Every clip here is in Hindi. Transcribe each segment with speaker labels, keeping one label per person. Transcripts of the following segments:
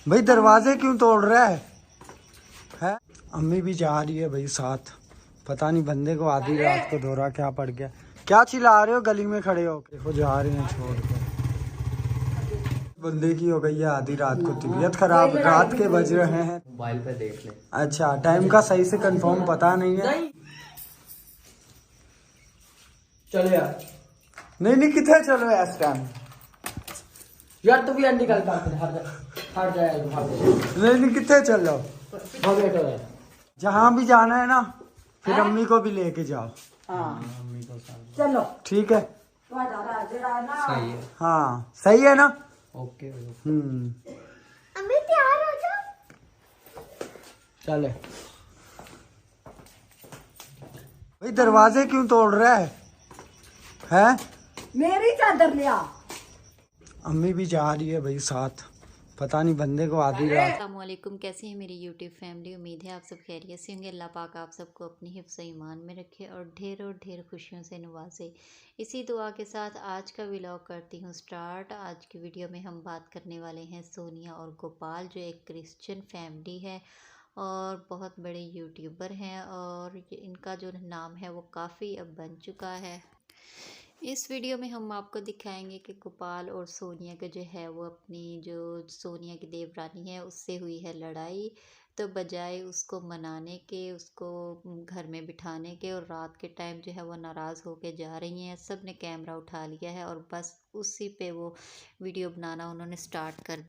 Speaker 1: भाई दरवाजे क्यों तोड़ रहा है? अम्मी भी जा रही है भाई साथ। पता नहीं बंदे को आधी रात को दौरा क्या पड़ गया। क्या चिल्ला रहे हो गली में खड़े हो? देखो जा रहे हैं छोड़ के। बंदे की हो गई है आधी रात को तबीयत खराब। रात के बज रहे हैं,
Speaker 2: मोबाइल पे देख ले।
Speaker 1: अच्छा टाइम का सही से कंफर्म पता नहीं है।
Speaker 2: चलो यार,
Speaker 1: नहीं कितने चलो इस टाइम
Speaker 2: यार तू भी अंडी निकल कर हट जाएगा।
Speaker 1: नहीं कितने चलो।
Speaker 2: बैठो यार।
Speaker 1: जहाँ भी जाना है ना फिर अम्मी को भी लेके जाओ।
Speaker 2: मम्मी को साथ।
Speaker 3: चलो
Speaker 1: ठीक है,
Speaker 2: सही है।
Speaker 1: हाँ सही है ना।
Speaker 2: ओके
Speaker 3: अम्मी तैयार हो जाओ।
Speaker 2: चले।
Speaker 1: भाई दरवाजे क्यों तोड़ रहा है?
Speaker 3: मेरी चादर लिया।
Speaker 1: अम्मी भी जा रही है भाई साथ। पता नहीं बंदे को आधी रात।
Speaker 4: अस्सलामुअलैकुम, कैसे हैं मेरी यूट्यूब फैमिली। उम्मीद है आप सब खैरियत से होंगे। अल्लाह पाक आप सबको अपनी हिफ्ज़ ईमान में रखे और ढेर खुशियों से नवाजे। इसी दुआ के साथ आज का व्लॉग करती हूँ स्टार्ट। आज की वीडियो में हम बात करने वाले हैं सोनिया और गोपाल, जो एक क्रिश्चियन फैमिली है और बहुत बड़े यूट्यूबर हैं और इनका जो नाम है वो काफ़ी अब बन चुका है। इस वीडियो में हम आपको दिखाएंगे कि गोपाल और सोनिया के जो है वो अपनी जो सोनिया की देवरानी है उससे हुई है लड़ाई। तो बजाय उसको मनाने के, उसको घर में बिठाने के और रात के टाइम जो है वो नाराज़ होके जा रही हैं, सब ने कैमरा उठा लिया है और बस उसी पे वो वीडियो बनाना उन्होंने स्टार्ट कर।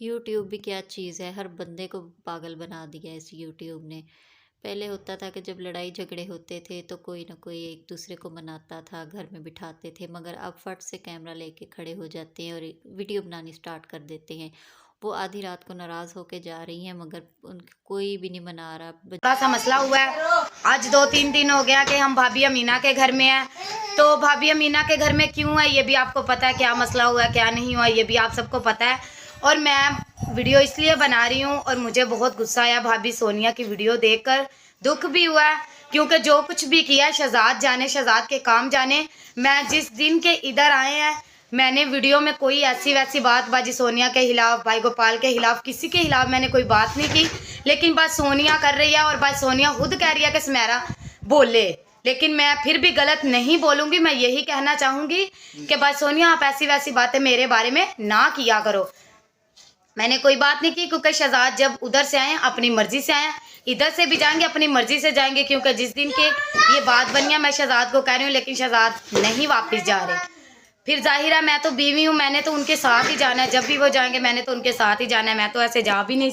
Speaker 4: यूट्यूब भी क्या चीज़ है, हर बंदे को पागल बना दिया इस यूट्यूब ने। पहले होता था कि जब लड़ाई झगड़े होते थे तो कोई ना कोई एक दूसरे को मनाता था, घर में बिठाते थे, मगर अब फट से कैमरा लेके खड़े हो जाते हैं और वीडियो बनानी स्टार्ट कर देते हैं। वो आधी रात को नाराज़ होके जा रही हैं मगर उनको कोई भी नहीं मना रहा।
Speaker 5: बड़ा सा मसला हुआ है। आज 2-3 दिन हो गया कि हम भाभी अमीना के घर में हैं। तो भाभी अमीना के घर में क्यों है ये भी आपको पता है, क्या मसला हुआ है क्या नहीं हुआ ये भी आप सबको पता है। और मैं वीडियो इसलिए बना रही हूँ और मुझे बहुत गुस्सा आया भाभी सोनिया की वीडियो देखकर, दुख भी हुआ है क्योंकि जो कुछ भी किया शहजाद जाने, शहजाद के काम जाने। मैं जिस दिन के इधर आए हैं मैंने वीडियो में कोई ऐसी वैसी बात बाजी सोनिया के खिलाफ, भाई गोपाल के खिलाफ, किसी के खिलाफ मैंने कोई बात नहीं की। लेकिन बात सोनिया कर रही है और बात सोनिया खुद कह रही है कि सुमेरा बोले, लेकिन मैं फिर भी गलत नहीं बोलूँगी। मैं यही कहना चाहूँगी कि बात सोनिया आप ऐसी वैसी बातें मेरे बारे में ना किया करो। मैंने कोई बात नहीं की क्योंकि शहजाद जब उधर से आए अपनी मर्जी से आए, इधर से भी जाएंगे अपनी मर्जी से जाएंगे, क्योंकि जिस दिन के ये बात बनी है मैं शहजाद को कह रही हूँ लेकिन शहजाद नहीं वापस जा रहे। फिर जाहिर है मैं तो बीवी हूँ, मैंने तो उनके साथ ही जाना है, जब भी वो जाएंगे मैंने तो उनके साथ ही जाना है, मैं तो ऐसे जा भी नहीं